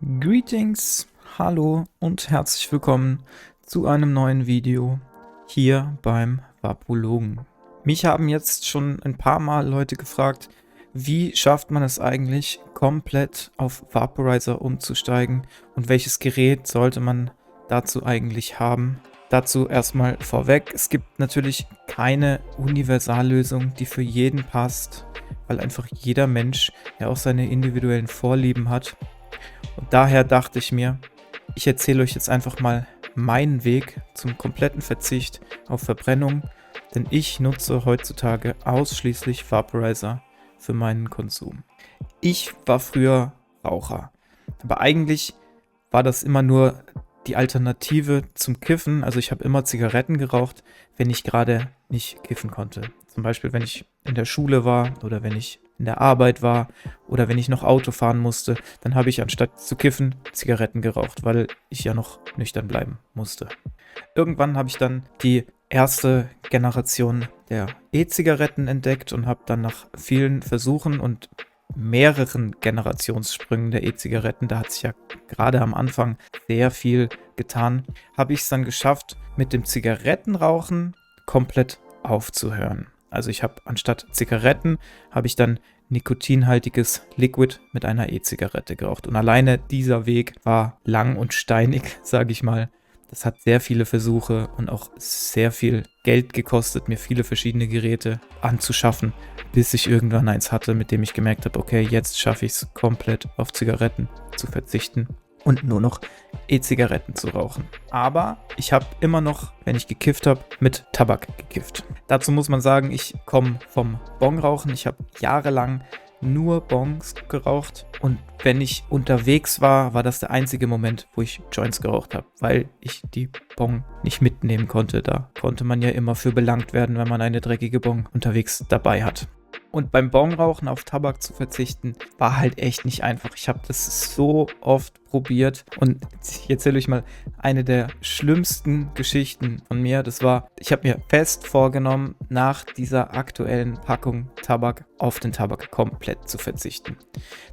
Greetings, hallo und herzlich willkommen zu einem neuen Video hier beim Vapologen. Mich haben jetzt schon ein paar Mal Leute gefragt, wie schafft man es eigentlich, komplett auf Vaporizer umzusteigen und welches Gerät sollte man dazu eigentlich haben? Dazu erstmal vorweg, es gibt natürlich keine Universallösung, die für jeden passt, weil einfach jeder Mensch ja auch seine individuellen Vorlieben hat. Und daher dachte ich mir, ich erzähle euch jetzt einfach mal meinen Weg zum kompletten Verzicht auf Verbrennung, denn ich nutze heutzutage ausschließlich Vaporizer für meinen Konsum. Ich war früher Raucher, aber eigentlich war das immer nur die Alternative zum Kiffen. Also ich habe immer Zigaretten geraucht, wenn ich gerade nicht kiffen konnte. Zum Beispiel, wenn ich in der Schule war oder wenn ich in der Arbeit war oder wenn ich noch Auto fahren musste, dann habe ich anstatt zu kiffen Zigaretten geraucht, weil ich ja noch nüchtern bleiben musste. Irgendwann habe ich dann die erste Generation der E-Zigaretten entdeckt und habe dann nach vielen Versuchen und mehreren Generationssprüngen der E-Zigaretten, da hat sich ja gerade am Anfang sehr viel getan, habe ich es dann geschafft, mit dem Zigarettenrauchen komplett aufzuhören. Also ich habe anstatt Zigaretten, habe ich dann nikotinhaltiges Liquid mit einer E-Zigarette geraucht. Und alleine dieser Weg war lang und steinig, sage ich mal. Das hat sehr viele Versuche und auch sehr viel Geld gekostet, mir viele verschiedene Geräte anzuschaffen, bis ich irgendwann eins hatte, mit dem ich gemerkt habe, okay, jetzt schaffe ich es komplett auf Zigaretten zu verzichten und nur noch E-Zigaretten zu rauchen. Aber ich habe immer noch, wenn ich gekifft habe, mit Tabak gekifft. Dazu muss man sagen, ich komme vom Bongrauchen. Ich habe jahrelang nur Bongs geraucht und wenn ich unterwegs war, war das der einzige Moment, wo ich Joints geraucht habe, weil ich die Bong nicht mitnehmen konnte. Da konnte man ja immer für belangt werden, wenn man eine dreckige Bong unterwegs dabei hat. Und beim Bongrauchen auf Tabak zu verzichten, war halt echt nicht einfach. Ich habe das so oft probiert und ich erzähle euch mal eine der schlimmsten Geschichten von mir. Das war, ich habe mir fest vorgenommen, nach dieser aktuellen Packung Tabak auf den Tabak komplett zu verzichten.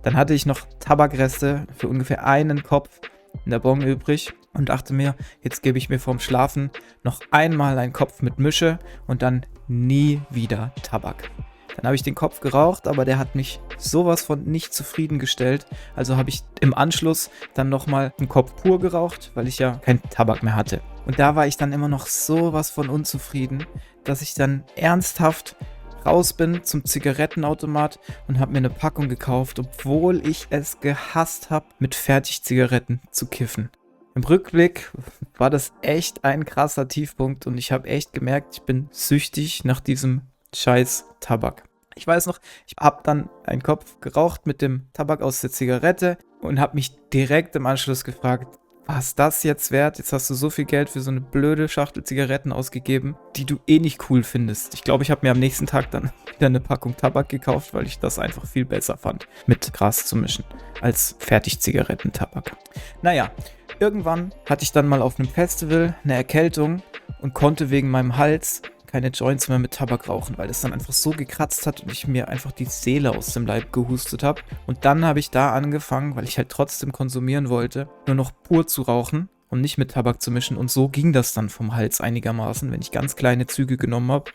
Dann hatte ich noch Tabakreste für ungefähr einen Kopf in der Bong übrig und dachte mir, jetzt gebe ich mir vorm Schlafen noch einmal einen Kopf mit Mische und dann nie wieder Tabak. Dann habe ich den Kopf geraucht, aber der hat mich sowas von nicht zufriedengestellt. Also habe ich im Anschluss dann nochmal einen Kopf pur geraucht, weil ich ja keinen Tabak mehr hatte. Und da war ich dann immer noch sowas von unzufrieden, dass ich dann ernsthaft raus bin zum Zigarettenautomat und habe mir eine Packung gekauft, obwohl ich es gehasst habe, mit Fertigzigaretten zu kiffen. Im Rückblick war das echt ein krasser Tiefpunkt und ich habe echt gemerkt, ich bin süchtig nach diesem scheiß Tabak. Ich weiß noch, ich habe dann einen Kopf geraucht mit dem Tabak aus der Zigarette und habe mich direkt im Anschluss gefragt, was das jetzt wert? Jetzt hast du so viel Geld für so eine blöde Schachtel Zigaretten ausgegeben, die du eh nicht cool findest. Ich glaube, ich habe mir am nächsten Tag dann wieder eine Packung Tabak gekauft, weil ich das einfach viel besser fand, mit Gras zu mischen, als Fertig-Zigarettentabak. Naja, irgendwann hatte ich dann mal auf einem Festival eine Erkältung und konnte wegen meinem Hals keine Joints mehr mit Tabak rauchen, weil es dann einfach so gekratzt hat und ich mir einfach die Seele aus dem Leib gehustet habe. Und dann habe ich da angefangen, weil ich halt trotzdem konsumieren wollte, nur noch pur zu rauchen und nicht mit Tabak zu mischen. Und so ging das dann vom Hals einigermaßen, wenn ich ganz kleine Züge genommen habe.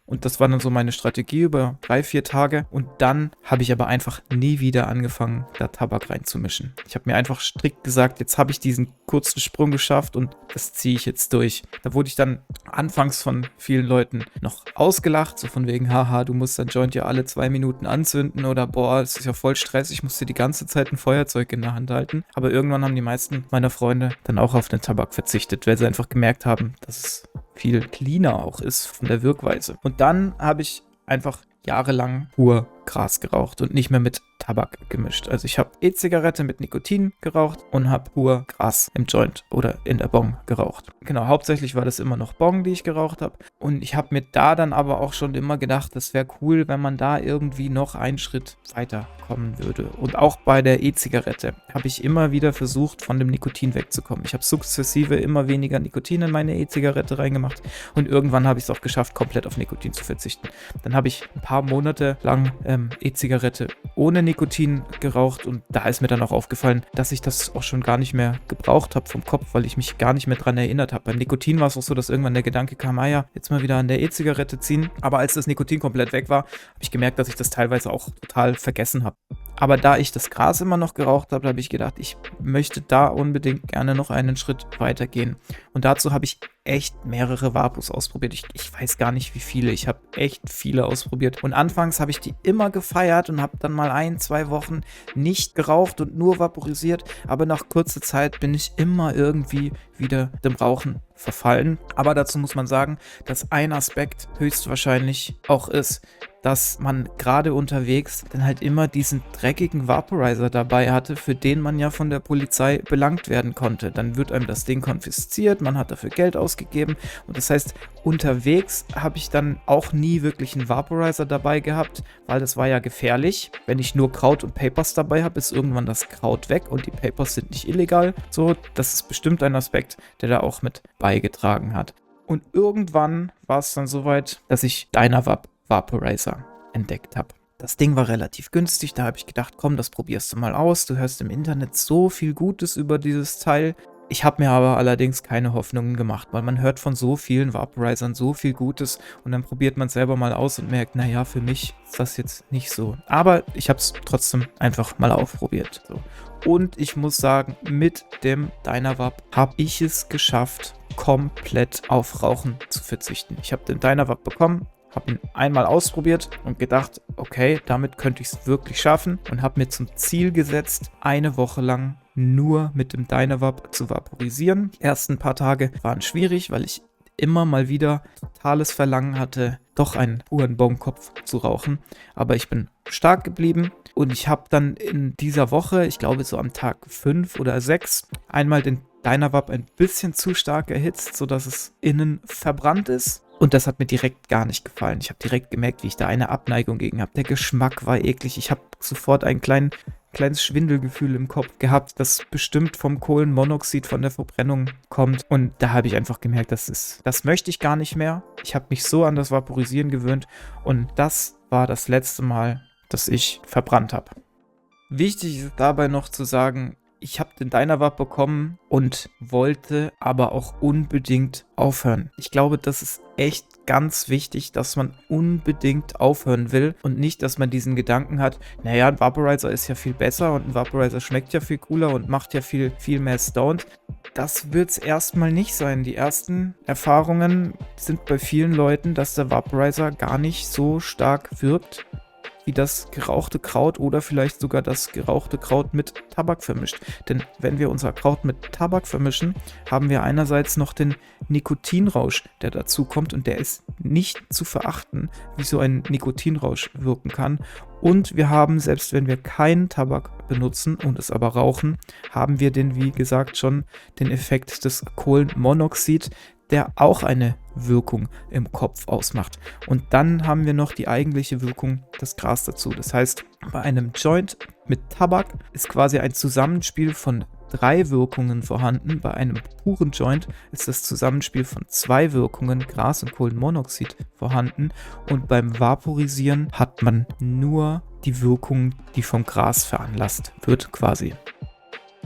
Und das war dann so meine Strategie über 3-4 Tage. Und dann habe ich aber einfach nie wieder angefangen, da Tabak reinzumischen. Ich habe mir einfach strikt gesagt, jetzt habe ich diesen kurzen Sprung geschafft und das ziehe ich jetzt durch. Da wurde ich dann anfangs von vielen Leuten noch ausgelacht, so von wegen, haha, du musst dein Joint ja alle 2 Minuten anzünden oder boah, das ist ja voll Stress, ich muss dir die ganze Zeit ein Feuerzeug in der Hand halten. Aber irgendwann haben die meisten meiner Freunde dann auch auf den Tabak verzichtet, weil sie einfach gemerkt haben, dass es viel cleaner auch ist von der Wirkweise. Und dann habe ich einfach jahrelang pur Gras geraucht und nicht mehr mit Tabak gemischt. Also ich habe E-Zigarette mit Nikotin geraucht und habe pur Gras im Joint oder in der Bong geraucht. Genau, hauptsächlich war das immer noch Bong, die ich geraucht habe. Und ich habe mir da dann aber auch schon immer gedacht, das wäre cool, wenn man da irgendwie noch einen Schritt weiter kommen würde. Und auch bei der E-Zigarette habe ich immer wieder versucht, von dem Nikotin wegzukommen. Ich habe sukzessive immer weniger Nikotin in meine E-Zigarette reingemacht und irgendwann habe ich es auch geschafft, komplett auf Nikotin zu verzichten. Dann habe ich ein paar Monate lang E-Zigarette ohne Nikotin geraucht und da ist mir dann auch aufgefallen, dass ich das auch schon gar nicht mehr gebraucht habe vom Kopf, weil ich mich gar nicht mehr dran erinnert habe. Beim Nikotin war es auch so, dass irgendwann der Gedanke kam, ah ja, jetzt mal wieder an der E-Zigarette ziehen. Aber als das Nikotin komplett weg war, habe ich gemerkt, dass ich das teilweise auch total vergessen habe. Aber da ich das Gras immer noch geraucht habe, habe ich gedacht, ich möchte da unbedingt gerne noch einen Schritt weiter gehen. Und dazu habe ich echt mehrere Vapus ausprobiert. Ich weiß gar nicht, wie viele. Ich habe echt viele ausprobiert. Und anfangs habe ich die immer gefeiert und habe dann mal 1-2 Wochen nicht geraucht und nur vaporisiert. Aber nach kurzer Zeit bin ich immer irgendwie wieder dem Rauchen verfallen. Aber dazu muss man sagen, dass ein Aspekt höchstwahrscheinlich auch ist, dass man gerade unterwegs dann halt immer diesen dreckigen Vaporizer dabei hatte, für den man ja von der Polizei belangt werden konnte. Dann wird einem das Ding konfisziert, man hat dafür Geld ausgegeben und das heißt, unterwegs habe ich dann auch nie wirklich einen Vaporizer dabei gehabt, weil das war ja gefährlich. Wenn ich nur Kraut und Papers dabei habe, ist irgendwann das Kraut weg und die Papers sind nicht illegal. So, das ist bestimmt ein Aspekt, der da auch mit beigetragen hat. Und irgendwann war es dann soweit, dass ich Dynavap Vaporizer entdeckt habe. Das Ding war relativ günstig, da habe ich gedacht, komm, das probierst du mal aus. Du hörst im Internet so viel Gutes über dieses Teil. Ich habe mir aber allerdings keine Hoffnungen gemacht, weil man hört von so vielen Vaporizern so viel Gutes und dann probiert man es selber mal aus und merkt, naja, für mich ist das jetzt nicht so. Aber ich habe es trotzdem einfach mal ausprobiert. So. Und ich muss sagen, mit dem Dynavap habe ich es geschafft, komplett auf Rauchen zu verzichten. Ich habe den Dynavap bekommen, habe ihn einmal ausprobiert und gedacht, okay, damit könnte ich es wirklich schaffen und habe mir zum Ziel gesetzt, eine Woche lang nur mit dem Dynavap zu vaporisieren. Die ersten paar Tage waren schwierig, weil ich immer mal wieder totales Verlangen hatte, doch einen puren Bonkopf zu rauchen. Aber ich bin stark geblieben und ich habe dann in dieser Woche, ich glaube so am Tag 5 oder 6, einmal den Dynavap ein bisschen zu stark erhitzt, sodass es innen verbrannt ist. Und das hat mir direkt gar nicht gefallen. Ich habe direkt gemerkt, wie ich da eine Abneigung gegen habe. Der Geschmack war eklig. Ich habe sofort ein kleines Schwindelgefühl im Kopf gehabt, das bestimmt vom Kohlenmonoxid von der Verbrennung kommt. Und da habe ich einfach gemerkt, das möchte ich gar nicht mehr. Ich habe mich so an das Vaporisieren gewöhnt. Und das war das letzte Mal, dass ich verbrannt habe. Wichtig ist dabei noch zu sagen, ich habe den Dynavap bekommen und wollte aber auch unbedingt aufhören. Ich glaube, das ist echt ganz wichtig, dass man unbedingt aufhören will und nicht, dass man diesen Gedanken hat, naja, ein Vaporizer ist ja viel besser und ein Vaporizer schmeckt ja viel cooler und macht ja viel mehr Stoned. Das wird es erstmal nicht sein. Die ersten Erfahrungen sind bei vielen Leuten, dass der Vaporizer gar nicht so stark wirkt wie das gerauchte Kraut oder vielleicht sogar das gerauchte Kraut mit Tabak vermischt. Denn wenn wir unser Kraut mit Tabak vermischen, haben wir einerseits noch den Nikotinrausch, der dazu kommt und der ist nicht zu verachten, wie so ein Nikotinrausch wirken kann. Und wir haben, selbst wenn wir keinen Tabak benutzen und es aber rauchen, haben wir den, wie gesagt, schon den Effekt des Kohlenmonoxid, der auch eine Wirkung im Kopf ausmacht. Und dann haben wir noch die eigentliche Wirkung des Gras dazu. Das heißt, bei einem Joint mit Tabak ist quasi ein Zusammenspiel von 3 Wirkungen vorhanden. Bei einem puren Joint ist das Zusammenspiel von 2 Wirkungen, Gras und Kohlenmonoxid, vorhanden. Und beim Vaporisieren hat man nur die Wirkung, die vom Gras veranlasst wird, quasi.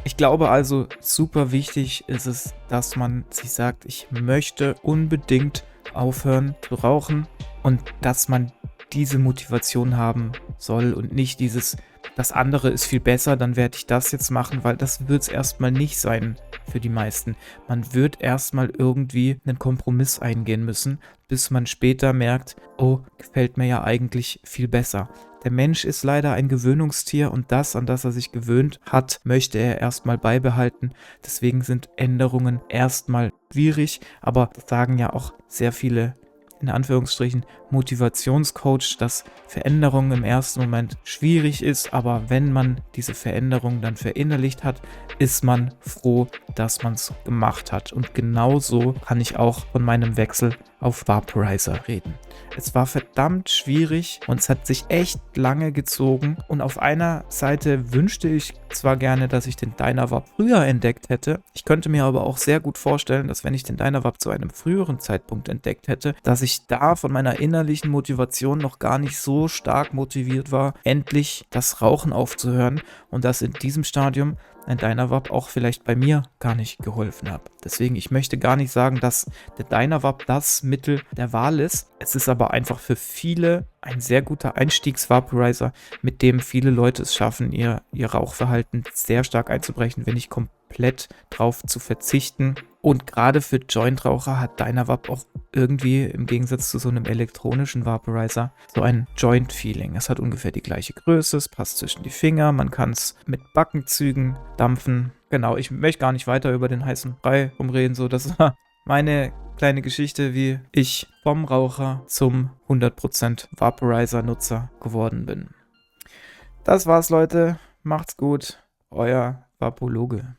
Ich glaube also, super wichtig ist es, dass man sich sagt, ich möchte unbedingt aufhören zu rauchen und dass man diese Motivation haben soll und nicht dieses, das andere ist viel besser, dann werde ich das jetzt machen, weil das wird es erstmal nicht sein für die meisten. Man wird erstmal irgendwie einen Kompromiss eingehen müssen, bis man später merkt, oh, gefällt mir ja eigentlich viel besser. Der Mensch ist leider ein Gewöhnungstier und das, an das er sich gewöhnt hat, möchte er erstmal beibehalten. Deswegen sind Änderungen erstmal schwierig, aber das sagen ja auch sehr viele, in Anführungsstrichen, Motivationscoach, dass Veränderung im ersten Moment schwierig ist, aber wenn man diese Veränderung dann verinnerlicht hat, ist man froh, dass man es gemacht hat. Und genauso kann ich auch von meinem Wechsel auf Vaporizer reden. Es war verdammt schwierig und es hat sich echt lange gezogen und auf einer Seite wünschte ich zwar gerne, dass ich den Dynavap früher entdeckt hätte. Ich könnte mir aber auch sehr gut vorstellen, dass wenn ich den Dynavap zu einem früheren Zeitpunkt entdeckt hätte, dass ich ich da von meiner innerlichen Motivation noch gar nicht so stark motiviert war, endlich das Rauchen aufzuhören und dass in diesem Stadium ein Dynavap auch vielleicht bei mir gar nicht geholfen hat. Deswegen, ich möchte gar nicht sagen, dass der Dynavap das Mittel der Wahl ist. Es ist aber einfach für viele ein sehr guter Einstiegs-Vaporizer, mit dem viele Leute es schaffen, ihr Rauchverhalten sehr stark einzubrechen, wenn nicht komplett drauf zu verzichten. Und gerade für Jointraucher hat Dynavap auch irgendwie im Gegensatz zu so einem elektronischen Vaporizer so ein Joint-Feeling. Es hat ungefähr die gleiche Größe, es passt zwischen die Finger, man kann es mit Backenzügen dampfen. Genau, ich möchte gar nicht weiter über den heißen Brei umreden, so das war meine kleine Geschichte, wie ich vom Raucher zum 100% Vaporizer-Nutzer geworden bin. Das war's, Leute. Macht's gut. Euer Vapologe.